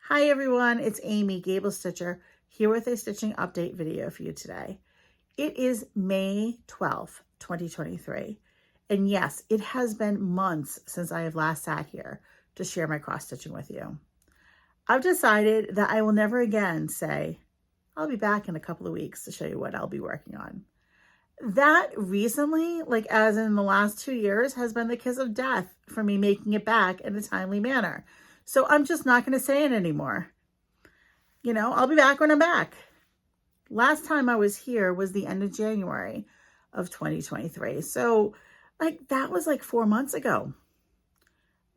Hi everyone, it's Amy, GablesStitcher, here with a stitching update video for you today. It is May 12th, 2023, and yes, it has been months since I have last sat here to share my cross stitching with you. I've decided that I will never again say, I'll be back in a couple of weeks to show you what I'll be working on. That recently, like as in the last 2 years, has been the kiss of death for me making it back in a timely manner. So I'm just not going to say it anymore. I'll be back when I'm back. Last time I was here was the end of January of 2023. So that was like 4 months ago.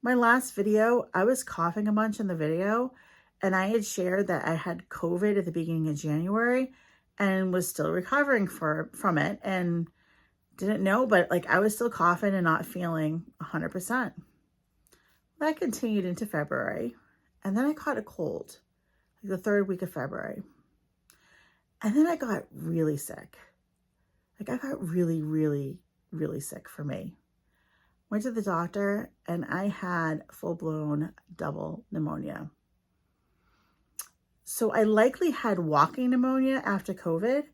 My last video, I was coughing a bunch in the video, and I had shared that I had COVID at the beginning of January and was still recovering from it and didn't know, but I was still coughing and not feeling 100%. That continued into February, and then I caught a cold, the third week of February. And then I got really sick. I got really, really, really sick for me. Went to the doctor, and I had full-blown double pneumonia. So I likely had walking pneumonia after COVID,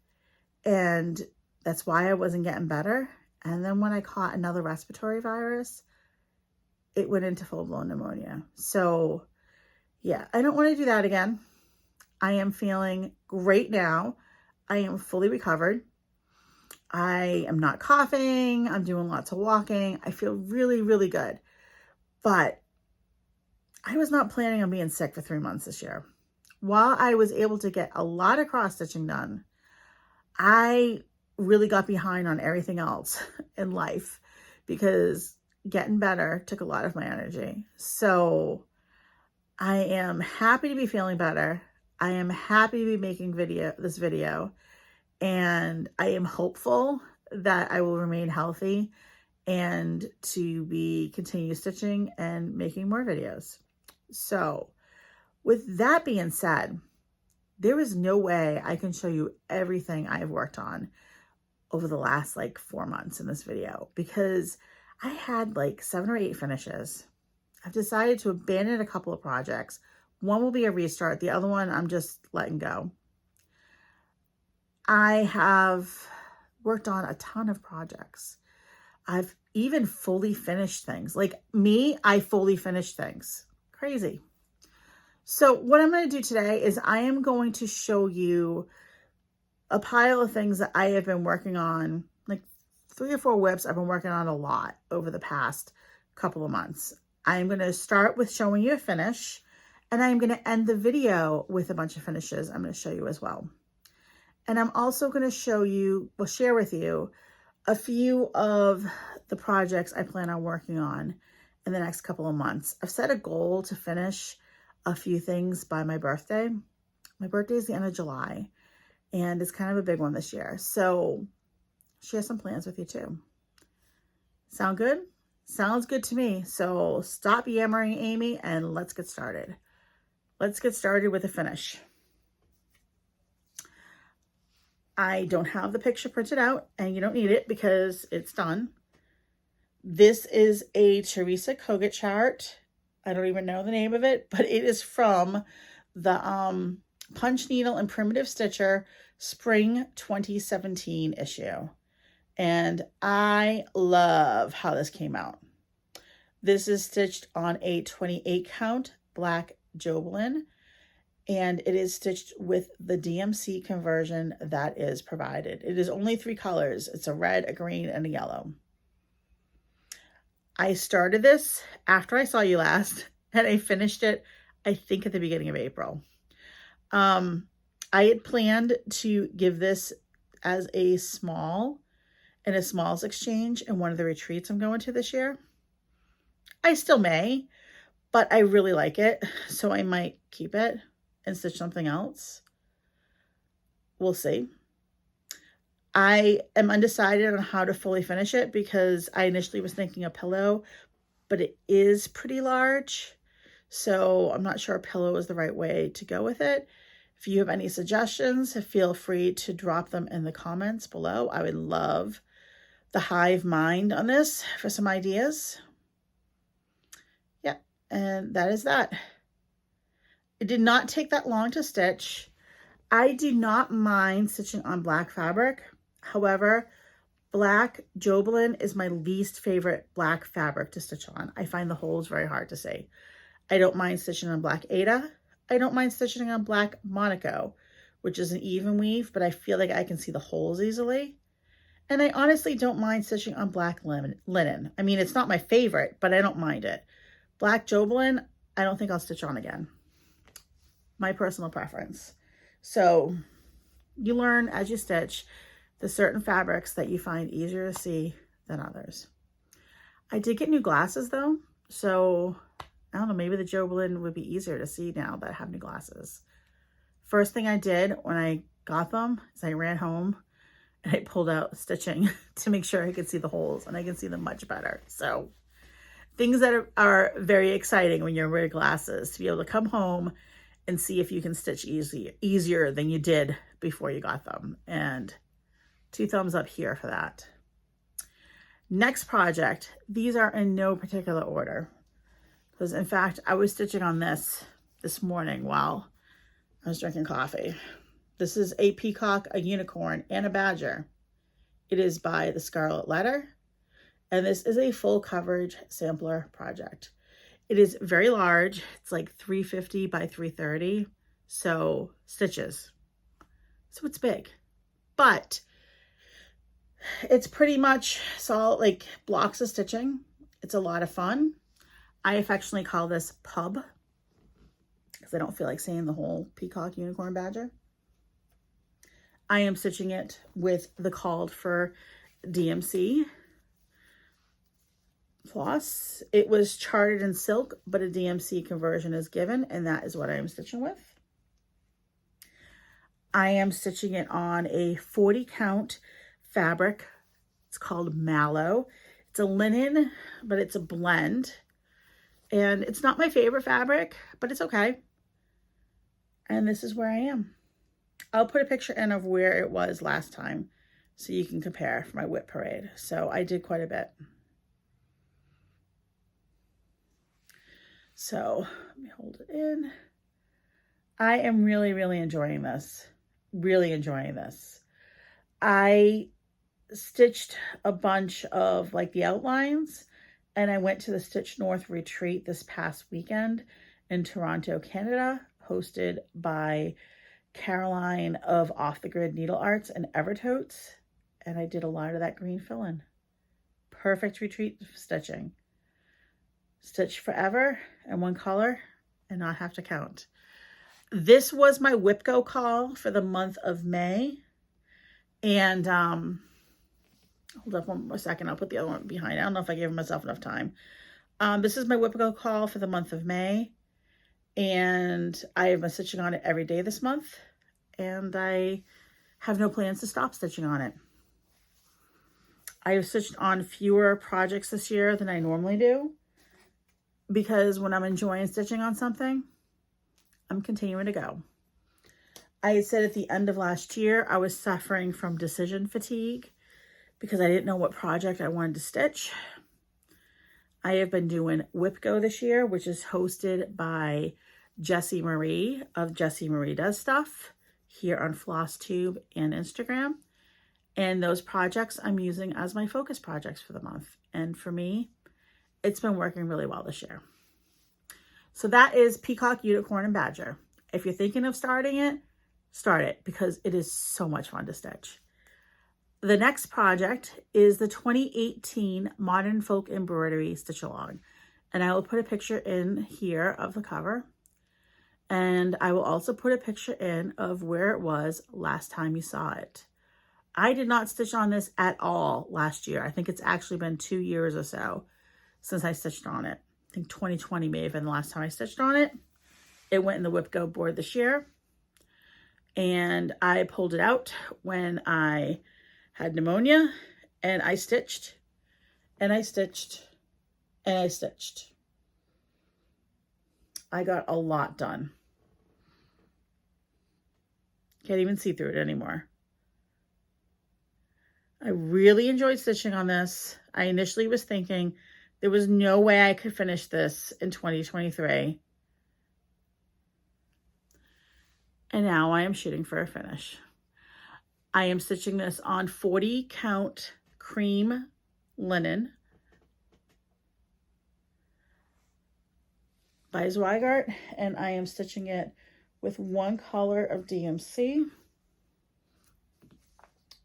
and that's why I wasn't getting better. And then when I caught another respiratory virus, it went into full-blown pneumonia. So yeah, I don't want to do that again. I am feeling great now. I am fully recovered. I am not coughing. I'm doing lots of walking. I feel really, really good. But I was not planning on being sick for 3 months this year. While I was able to get a lot of cross-stitching done, I really got behind on everything else in life because getting better took a lot of my energy. So I am happy to be feeling better. I am happy to be making this video, and I am hopeful that I will remain healthy and to continue stitching and making more videos. So with that being said, there is no way I can show you everything I've worked on over the last 4 months in this video because I had 7 or 8 finishes. I've decided to abandon a couple of projects. One will be a restart. The other one I'm just letting go. I have worked on a ton of projects. I've even fully finished things. I fully finished things. Crazy. So what I'm going to do today is I am going to show you a pile of things that I have been working on, 3 or 4 WIPs I've been working on a lot over the past couple of months. I'm going to start with showing you a finish, and I'm going to end the video with a bunch of finishes I'm going to show you as well. And I'm also going to share with you a few of the projects I plan on working on in the next couple of months. I've set a goal to finish a few things by my birthday. My birthday is the end of July, and it's kind of a big one this year. So share some plans with you too. Sound good? Sounds good to me. So stop yammering, Amy, and let's get started. Let's get started with a finish. I don't have the picture printed out, and you don't need it because it's done. This is a Teresa Koget chart. I don't even know the name of it, but it is from the Punch Needle and Primitive Stitcher Spring 2017 issue. And I love how this came out. This is stitched on a 28 count black Joblin, and it is stitched with the DMC conversion that is provided. It is only 3 colors. It's a red, a green, and a yellow. I started this after I saw you last, and I finished it, I think, at the beginning of April. I had planned to give this as a small in a smalls exchange in one of the retreats I'm going to this year. I still may, but I really like it, so I might keep it and stitch something else. We'll see. I am undecided on how to fully finish it because I initially was thinking a pillow, but it is pretty large, so I'm not sure a pillow is the right way to go with it. If you have any suggestions, feel free to drop them in the comments below. I would love the hive mind on this for some ideas. Yeah, and that is that. It did not take that long to stitch. I do not mind stitching on black fabric. However, black Jobelan is my least favorite black fabric to stitch on. I find the holes very hard to see. I don't mind stitching on black Ada. I don't mind stitching on black Monaco, which is an even weave, but I feel like I can see the holes easily. And I honestly don't mind stitching on black linen. I mean, it's not my favorite, but I don't mind it. Black Jobelan, I don't think I'll stitch on again. My personal preference. So you learn as you stitch the certain fabrics that you find easier to see than others. I did get new glasses though. So I don't know, maybe the Jobelan would be easier to see now that I have new glasses. First thing I did when I got them is I ran home and I pulled out stitching to make sure I could see the holes, and I can see them much better. So things that are very exciting when you're wearing glasses, to be able to come home and see if you can stitch easier than you did before you got them. And 2 thumbs up here for that. Next project, these are in no particular order, because in fact, I was stitching on this morning while I was drinking coffee. This is a peacock, a unicorn, and a badger. It is by the Scarlet Letter, and this is a full coverage sampler project. It is very large. It's like 350 by 330, so stitches. So it's big, but it's pretty much solid, like blocks of stitching. It's a lot of fun. I affectionately call this pub because I don't feel like saying the whole peacock, unicorn, badger. I am stitching it with the called for DMC floss. It was charted in silk, but a DMC conversion is given, and that is what I am stitching with. I am stitching it on a 40 count fabric. It's called Mallow. It's a linen, but it's a blend. And it's not my favorite fabric, but it's okay. And this is where I am. I'll put a picture in of where it was last time so you can compare for my WIP parade. So I did quite a bit. So let me hold it in. I am really, really enjoying this. Really enjoying this. I stitched a bunch of like the outlines, and I went to the Stitch North retreat this past weekend in Toronto, Canada, hosted by Caroline of Off the Grid Needle Arts and Evertotes, and I did a lot of that green fill-in. Perfect retreat stitching. Stitch forever in one color and not have to count. This was my WIP Go call for the month of May. And hold up one more second. I'll put the other one behind. I don't know if I gave myself enough time. This is my WIP Go call for the month of May. And I have been stitching on it every day this month. And I have no plans to stop stitching on it. I have stitched on fewer projects this year than I normally do, because when I'm enjoying stitching on something, I'm continuing to go. I had said at the end of last year, I was suffering from decision fatigue because I didn't know what project I wanted to stitch. I have been doing WIP Go this year, which is hosted by Jessie Marie of Jessie Marie Does Stuff here on FlossTube and Instagram. And those projects I'm using as my focus projects for the month. And for me, it's been working really well this year. So that is Peacock, Unicorn, and Badger. If you're thinking of starting it, start it because it is so much fun to stitch. The next project is the 2018 Modern Folk Embroidery Stitch Along. And I will put a picture in here of the cover. And I will also put a picture in of where it was last time you saw it. I did not stitch on this at all last year. I think it's actually been 2 years or so since I stitched on it. I think 2020 may have been the last time I stitched on it. It went in the WIP Go board this year. And I pulled it out when I had pneumonia, and I stitched, and I stitched, and I stitched. I got a lot done. Can't even see through it anymore. I really enjoyed stitching on this. I initially was thinking there was no way I could finish this in 2023. And now I am shooting for a finish. I am stitching this on 40 count cream linen by Zweigart, and I am stitching it with one color of DMC.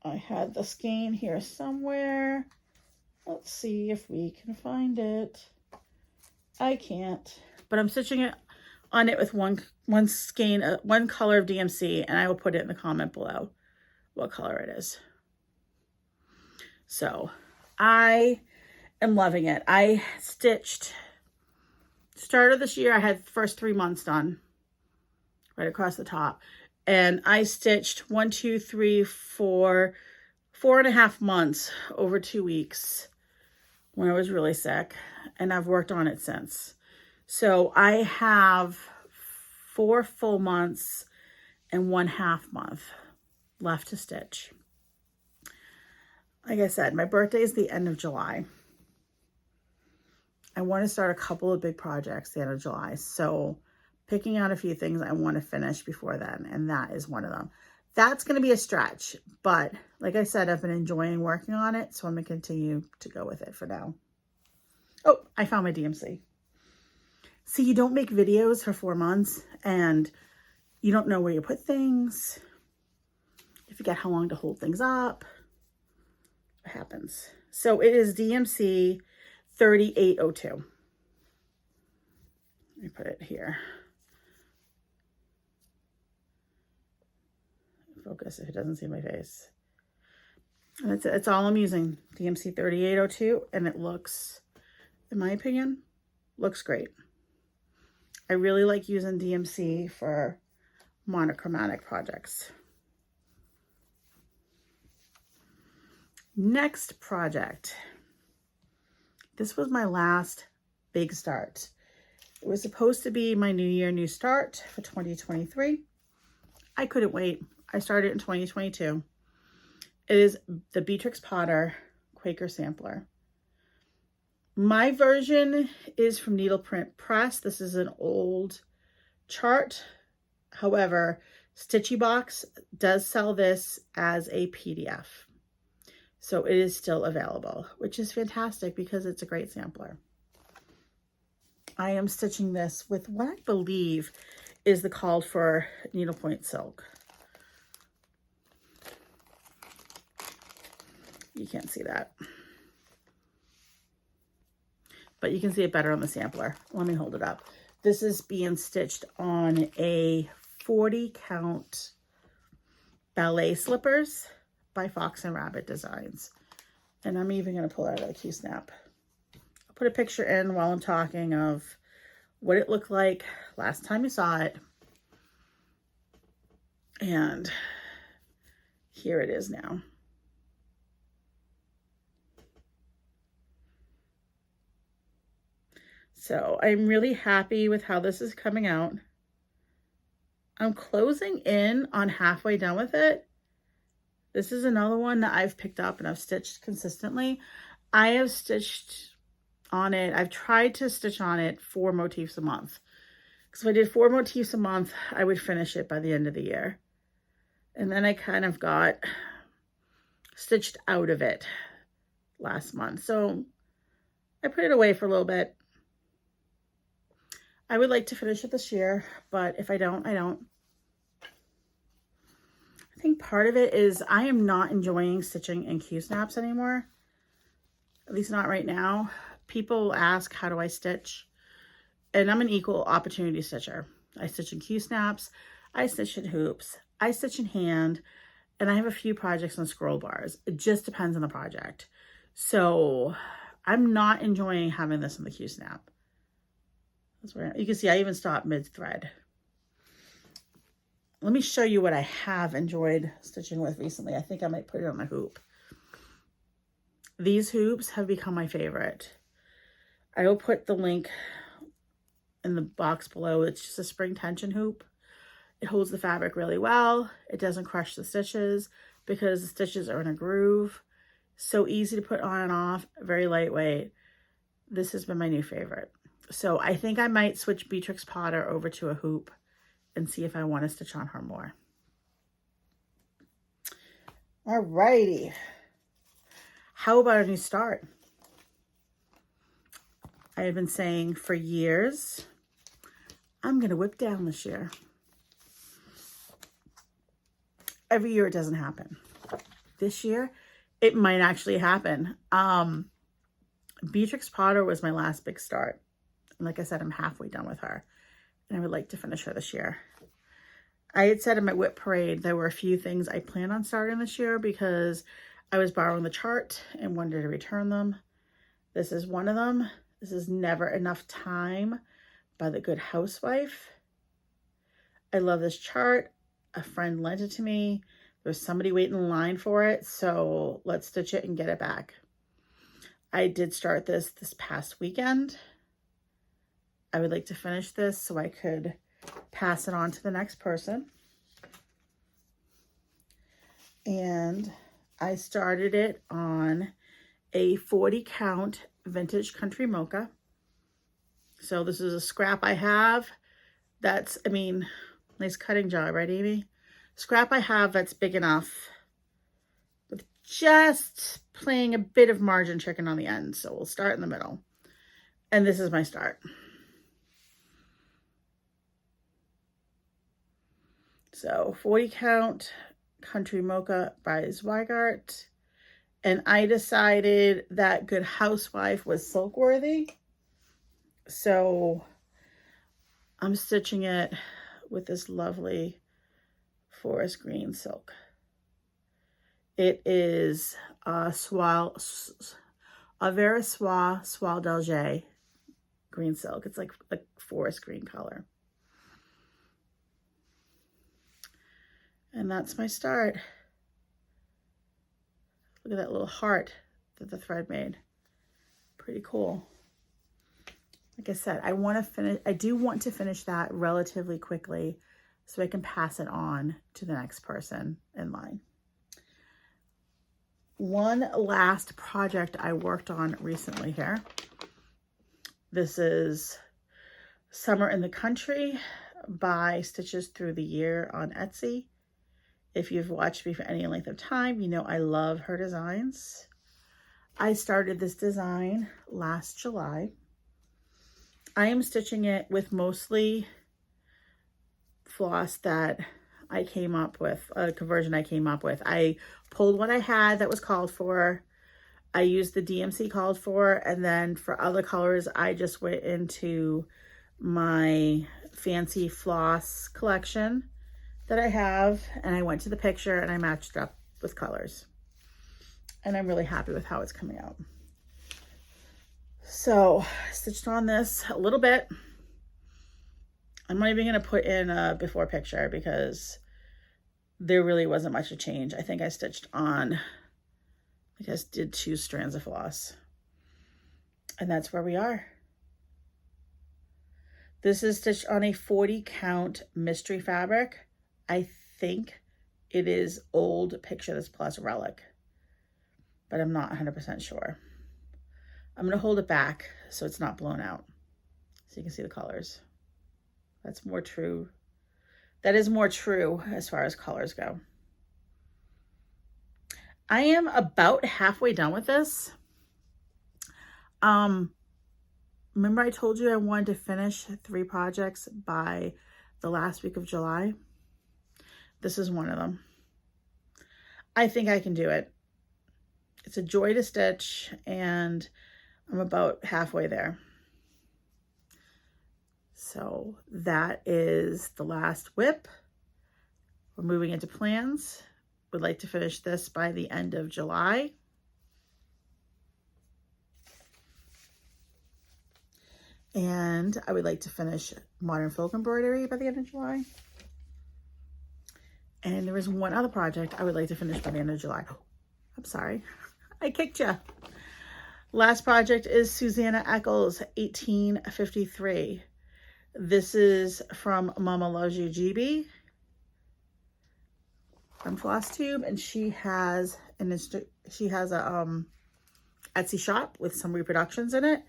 I had the skein here somewhere. Let's see if we can find it. I can't, but I'm stitching it on it with one skein, one color of DMC, and I will put it in the comment below what color it is. So I am loving it. I stitched, start of this year, I had the first 3 months done right across the top. And I stitched 4.5 months over 2 weeks when I was really sick. And I've worked on it since. So I have 4 full months and 1/2 month left to stitch. Like I said, my birthday is the end of July. I want to start a couple of big projects the end of July. So picking out a few things I want to finish before then, and that is one of them. That's going to be a stretch, but like I said, I've been enjoying working on it, so I'm going to continue to go with it for now. Oh, I found my DMC. See, you don't make videos for 4 months, and you don't know where you put things. You forget how long to hold things up. What happens? So it is DMC 3802. Let me put it here. Focus if it doesn't see my face. And it's all I'm using, DMC 3802, and it looks, in my opinion, looks great. I really like using DMC for monochromatic projects. Next project. This was my last big start. It was supposed to be my New Year, New Start for 2023. I couldn't wait. I started in 2022. It is the Beatrix Potter Quaker Sampler. My version is from Needleprint Press. This is an old chart. However, Stitchy Box does sell this as a PDF. So it is still available, which is fantastic because it's a great sampler. I am stitching this with what I believe is the called for needlepoint silk. You can't see that, but you can see it better on the sampler. Let me hold it up. This is being stitched on a 40 count ballet slippers by Fox and Rabbit Designs. And I'm even going to pull out of the Q-snap. I'll put a picture in while I'm talking of what it looked like last time you saw it. And here it is now. So I'm really happy with how this is coming out. I'm closing in on halfway done with it. This is another one that I've picked up and I've stitched consistently. I have stitched on it. I've tried to stitch on it 4 motifs a month. Because if I did 4 motifs a month, I would finish it by the end of the year. And then I kind of got stitched out of it last month. So I put it away for a little bit. I would like to finish it this year, but if I don't, I don't. I think part of it is I am not enjoying stitching in Q-snaps anymore. At least not right now. People ask, how do I stitch? And I'm an equal opportunity stitcher. I stitch in Q-snaps, I stitch in hoops, I stitch in hand, and I have a few projects on scroll bars. It just depends on the project. So I'm not enjoying having this in the Q-snap. That's where you can see I even stopped mid-thread. Let me show you what I have enjoyed stitching with recently. I think I might put it on a hoop. These hoops have become my favorite. I will put the link in the box below. It's just a spring tension hoop. It holds the fabric really well. It doesn't crush the stitches because the stitches are in a groove. So easy to put on and off, very lightweight. This has been my new favorite. So I think I might switch Beatrix Potter over to a hoop and see if I want to stitch on her more. Alrighty. How about a new start? I have been saying for years, I'm going to whip down this year. Every year it doesn't happen. This year, it might actually happen. Beatrix Potter was my last big start. And like I said, I'm halfway done with her. And I would like to finish her this year. I had said in my WIP parade, there were a few things I plan on starting this year because I was borrowing the chart and wanted to return them. This is one of them. This is Never Enough Time by The Good Housewife. I love this chart. A friend lent it to me. There was somebody waiting in line for it, so let's stitch it and get it back. I did start this past weekend. I would like to finish this so I could pass it on to the next person. And I started it on a 40 count vintage country mocha. So this is a scrap I have. That's, I mean, nice cutting job, right, Amy? Scrap I have that's big enough with just playing a bit of margin chicken on the end. So we'll start in the middle. And this is my start. So 40 count country mocha by Zweigart. And I decided that Good Housewife was silk worthy. So I'm stitching it with this lovely forest green silk. It is a Vera Soie d'Alger green silk. It's like forest green color. And that's my start. Look at that little heart that the thread made. Pretty cool. Like I said, I do want to finish that relatively quickly so I can pass it on to the next person in line. One last project I worked on recently here. This is Summer in the Country by Stitches Through the Year on Etsy. If you've watched me for any length of time, you know I love her designs. I started this design last July. I am stitching it with mostly floss that I came up with, a conversion I came up with. I pulled what I had that was called for. I used the DMC called for, and then for other colors, I just went into my fancy floss collection that I have, and I went to the picture and I matched up with colors. And I'm really happy with how it's coming out. So I stitched on this a little bit. I'm not even going to put in a before picture because there really wasn't much of change. I think I stitched on, I guess did 2 strands of floss. And that's where we are. This is stitched on a 40 count mystery fabric. I think it is Old Picture This Plus Relic, but I'm not 100% sure. I'm going to hold it back so it's not blown out so you can see the colors. That's more true. That is more true as far as colors go. I am about halfway done with this. Remember I told you I wanted to finish 3 projects by the last week of July? This is one of them. I think I can do it. It's a joy to stitch, and I'm about halfway there. So that is the last WIP. We're moving into plans. Would like to finish this by the end of July. And I would like to finish Modern Folk Embroidery by the end of July. And there is one other project I would like to finish by the end of July. Oh, I'm sorry. I kicked you. Last project is Susanna Eccles, 1853. This is from Mama Loves You GB on Floss Tube, and she has a Etsy shop with some reproductions in it,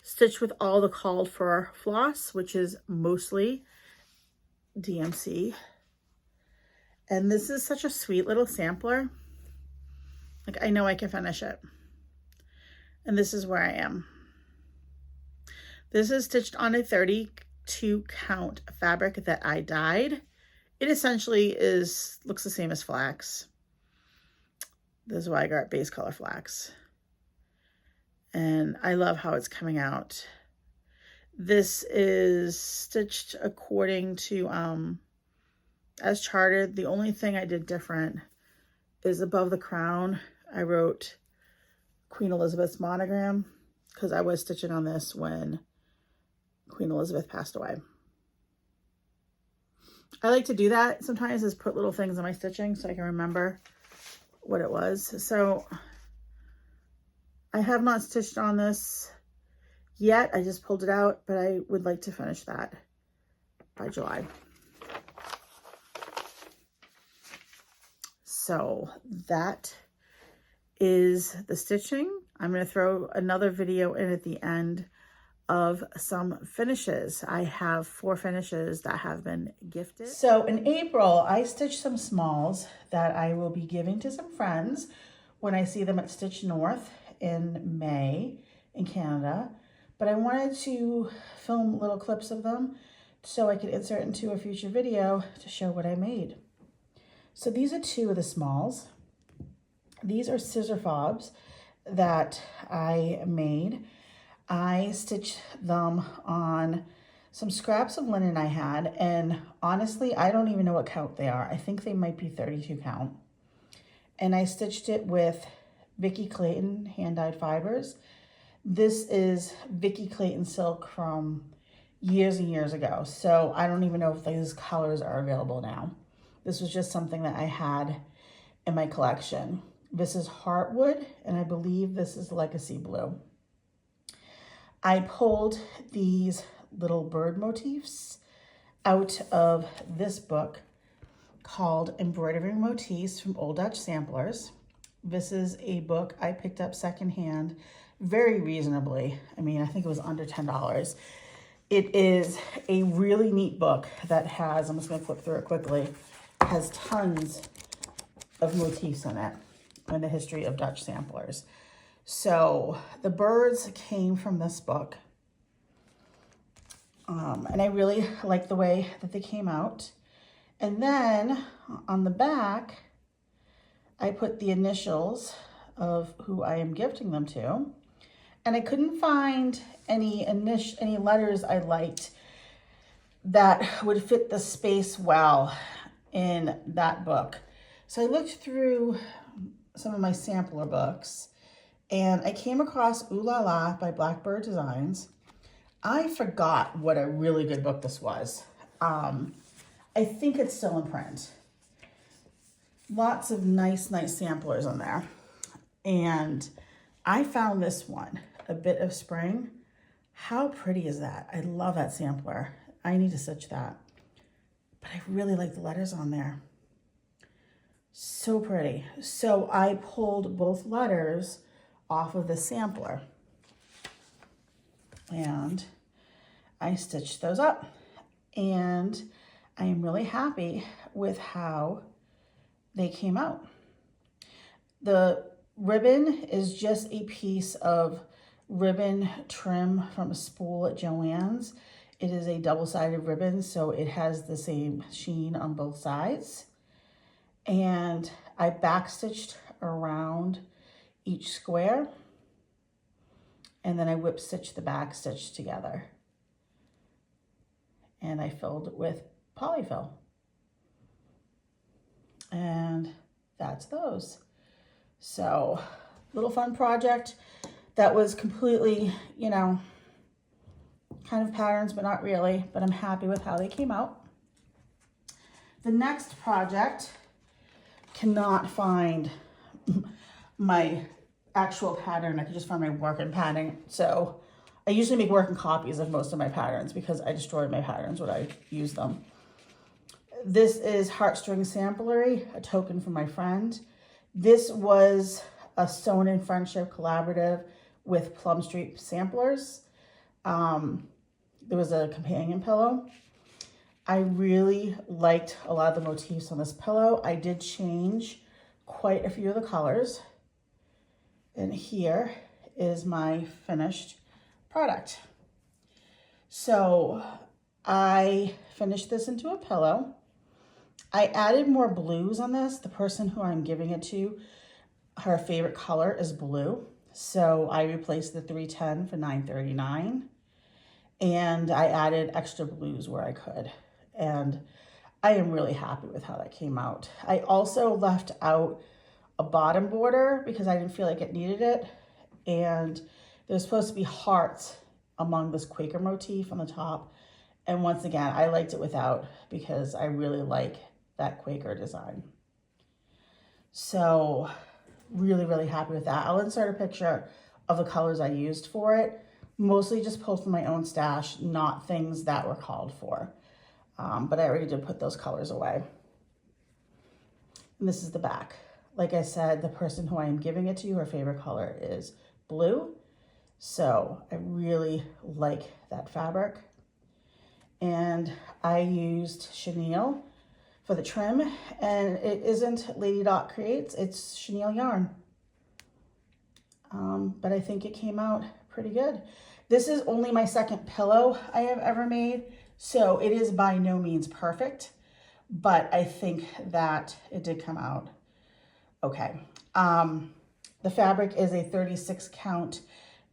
stitched with all the called for floss, which is mostly DMC. And this is such a sweet little sampler. Like, I know I can finish it. And this is where I am. This is stitched on a 32 count fabric that I dyed. It essentially looks the same as flax. This is why I got base color flax. And I love how it's coming out. This is stitched according to, as charted. The only thing I did different is above the crown, I wrote Queen Elizabeth's monogram because I was stitching on this when Queen Elizabeth passed away. I like to do that sometimes, is put little things in my stitching so I can remember what it was. So I have not stitched on this yet. I just pulled it out, but I would like to finish that by July. So that is the stitching. I'm going to throw another video in at the end of some finishes. I have 4 finishes that have been gifted. So in April, I stitched some smalls that I will be giving to some friends when I see them at Stitch North in May in Canada. But I wanted to film little clips of them so I could insert into a future video to show what I made. So these are 2 of the smalls. These are scissor fobs that I made. I stitched them on some scraps of linen I had, and honestly, I don't even know what count they are. I think they might be 32 count. And I stitched it with Vicki Clayton hand-dyed fibers. This is Vicki Clayton silk from years and years ago, so I don't even know if these colors are available now. This was just something that I had in my collection. This is Heartwood, and I believe this is Legacy Blue. I pulled these little bird motifs out of this book called Embroidery Motifs from Old Dutch Samplers. This is a book I picked up secondhand very reasonably. I mean, I think it was under $10. It is a really neat book that has, I'm just going to flip through it quickly, has tons of motifs in it and the history of Dutch samplers. So the birds came from this book. And I really like the way that they came out. And then on the back, I put the initials of who I am gifting them to. And I couldn't find any letters I liked that would fit the space well in that book. So I looked through some of my sampler books, and I came across Ooh La La by Blackbird Designs. I forgot what a really good book this was. I think it's still in print. Lots of nice samplers in there. And I found this one, A Bit of Spring. How pretty is that? I love that sampler. I need to stitch that. But I really like the letters on there. So pretty. So I pulled both letters off of the sampler and I stitched those up, and I am really happy with how they came out. The ribbon is just a piece of ribbon trim from a spool at Joann's. It is a double-sided ribbon, so it has the same sheen on both sides. And I backstitched around each square, and then I whip stitched the back stitch together. And I filled with polyfill. And that's those. So, little fun project that was completely, you know, kind of patterns, but not really, but I'm happy with how they came out. The next project, cannot find my actual pattern. I can just find my working pattern. So I usually make working copies of most of my patterns because I destroyed my patterns when I use them. This is Heartstring Samplery, a token from my friend. This was a Sewn in Friendship collaborative with Plum Street Samplers. There was a companion pillow. I really liked a lot of the motifs on this pillow. I did change quite a few of the colors. And here is my finished product. So I finished this into a pillow. I added more blues on this. The person who I'm giving it to, her favorite color is blue. So I replaced the 310 for $9.39. And I added extra blues where I could. And I am really happy with how that came out. I also left out a bottom border because I didn't feel like it needed it. And there's supposed to be hearts among this Quaker motif on the top. And once again, I liked it without because I really like that Quaker design. So really, really happy with that. I'll insert a picture of the colors I used for it. Mostly just pulled from my own stash, not things that were called for. But I already did put those colors away. And this is the back. Like I said, the person who I am giving it to, her favorite color is blue. So I really like that fabric. And I used chenille for the trim, and it isn't Lady Dot Creates, it's chenille yarn. But I think it came out pretty good. This is only my second pillow I have ever made, so it is by no means perfect, but I think that it did come out okay. The fabric is a 36 count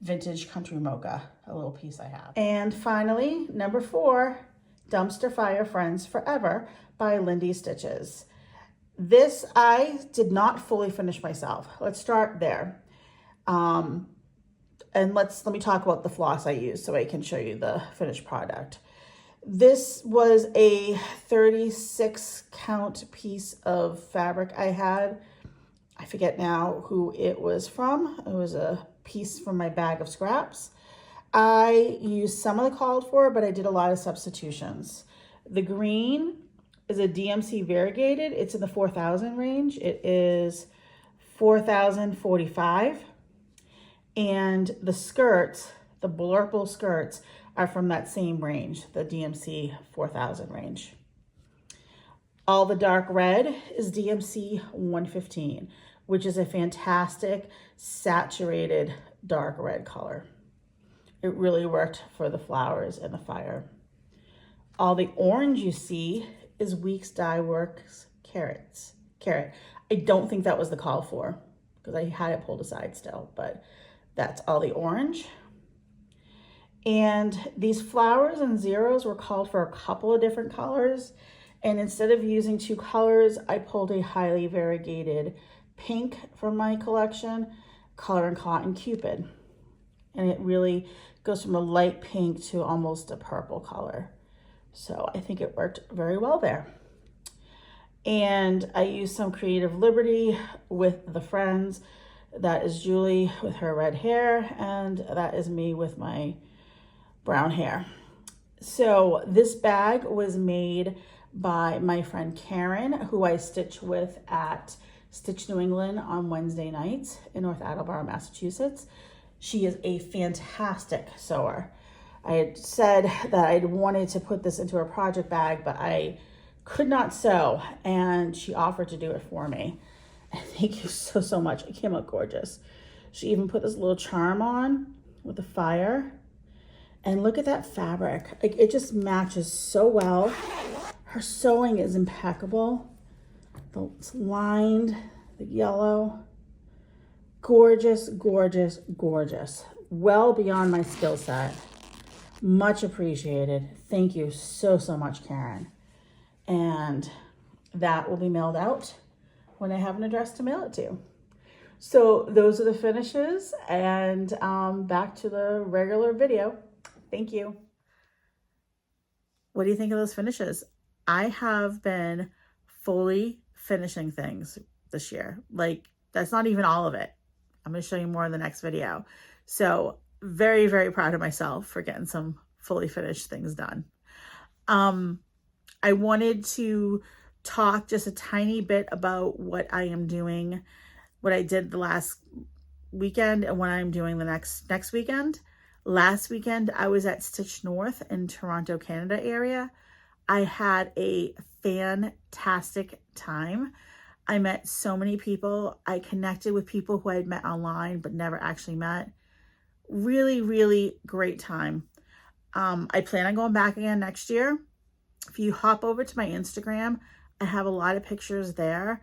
vintage country mocha, a little piece I have. And finally, number 4, Dumpster Fire Friends Forever by Lindy Stitches. This I did not fully finish myself. Let's start there. And let me talk about the floss I used so I can show you the finished product. This was a 36 count piece of fabric I had. I forget now who it was from. It was a piece from my bag of scraps. I used some of the called for, but I did a lot of substitutions. The green is a DMC variegated. It's in the 4,000 range. It is 4,045. And the skirts, the blurple skirts, are from that same range, the DMC 4,000 range. All the dark red is DMC 115, which is a fantastic saturated dark red color. It really worked for the flowers and the fire. All the orange you see is Weeks Dye Works Carrot. I don't think that was the call for because I had it pulled aside still, but that's all the orange. And these flowers and zeros were called for a couple of different colors. And instead of using 2 colors, I pulled a highly variegated pink from my collection, Color and Cotton Cupid. And it really goes from a light pink to almost a purple color. So I think it worked very well there. And I used some Creative Liberty with the friends. That is Julie with her red hair, and that is me with my brown hair. So this bag was made by my friend Karen, who I stitch with at Stitch New England on Wednesday nights in North Attleboro, Massachusetts. She is a fantastic sewer. I had said that I wanted to put this into a project bag, but I could not sew, and she offered to do it for me. Thank you so much. It came out gorgeous. She even put this little charm on with the fire. And look at that fabric. Like, it just matches so well. Her sewing is impeccable. It's lined, the yellow. Gorgeous, gorgeous, gorgeous. Well beyond my skill set. Much appreciated. Thank you so much, Karen. And that will be mailed out when I have an address to mail it to. So those are the finishes, and back to the regular video. Thank you. What do you think of those finishes? I have been fully finishing things this year. Like, that's not even all of it. I'm going to show you more in the next video. So very, very proud of myself for getting some fully finished things done. I wanted to talk just a tiny bit about what I am doing, what I did the last weekend and what I'm doing the next weekend. Last weekend, I was at Stitch North in Toronto, Canada area. I had a fantastic time. I met so many people. I connected with people who I had met online but never actually met. Really, really great time. I plan on going back again next year. If you hop over to my Instagram, I have a lot of pictures there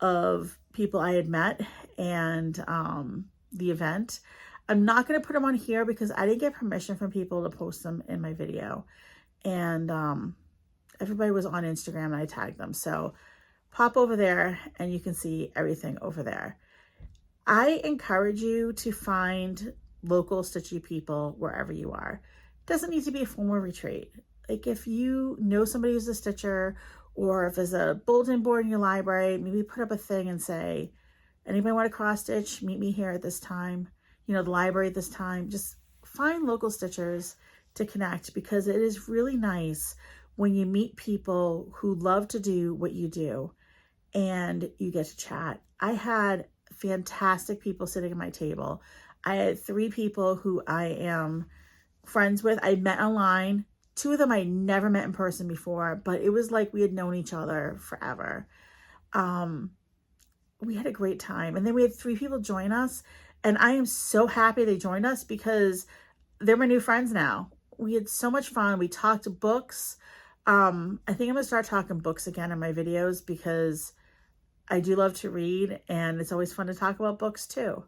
of people I had met and the event. I'm not going to put them on here because I didn't get permission from people to post them in my video. And everybody was on Instagram and I tagged them. So pop over there and you can see everything over there. I encourage you to find local stitchy people wherever you are. It doesn't need to be a formal retreat. Like if you know somebody who's a stitcher, or if there's a bulletin board in your library, maybe put up a thing and say, anybody want to cross stitch? Meet me here at this time. You know, the library at this time. Just find local stitchers to connect, because it is really nice when you meet people who love to do what you do and you get to chat. I had fantastic people sitting at my table. I had 3 people who I am friends with. I met online. 2 of them I never met in person before, but it was like we had known each other forever. We had a great time. And then we had 3 people join us, and I am so happy they joined us because they're my new friends now. We had so much fun. We talked books. I think I'm gonna start talking books again in my videos because I do love to read, and it's always fun to talk about books too.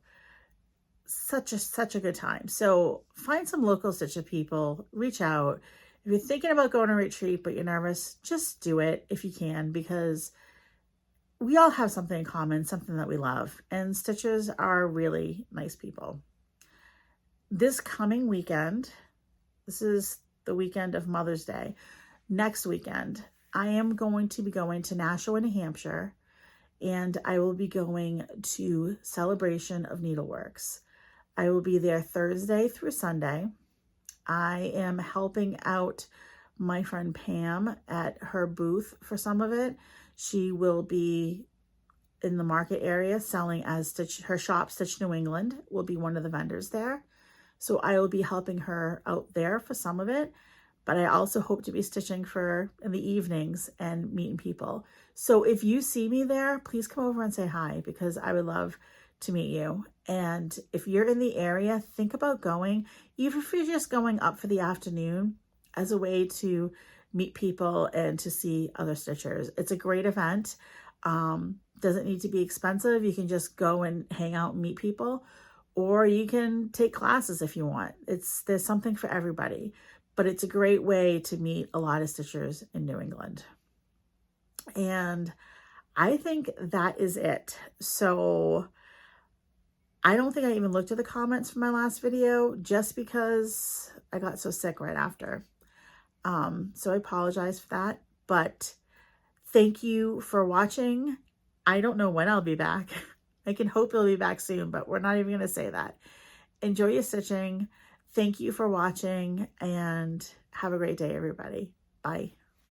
Such a good time. So find some local stitcher people, reach out. If you're thinking about going on a retreat but you're nervous, just do it if you can, because we all have something in common, something that we love, and stitchers are really nice people. This coming weekend, this is the weekend of Mother's Day. Next weekend, I am going to be going to Nashua, New Hampshire, and I will be going to Celebration of Needleworks. I will be there Thursday through Sunday. I am helping out my friend Pam at her booth for some of it. She will be in the market area selling as Stitch. Her shop, Stitch New England, will be one of the vendors there. So I will be helping her out there for some of it. But I also hope to be stitching in the evenings and meeting people. So if you see me there, please come over and say hi, because I would love to meet you. And if you're in the area, think about going, even if you're just going up for the afternoon, as a way to meet people and to see other stitchers. It's a great event. Doesn't need to be expensive. You can just go and hang out and meet people, or you can take classes if you want. There's something for everybody, but it's a great way to meet a lot of stitchers in New England. And I think that is it. So I don't think I even looked at the comments from my last video, just because I got so sick right after. So I apologize for that, but thank you for watching. I don't know when I'll be back. I can hope it'll be back soon, but we're not even going to say that. Enjoy your stitching. Thank you for watching, and have a great day, everybody. Bye.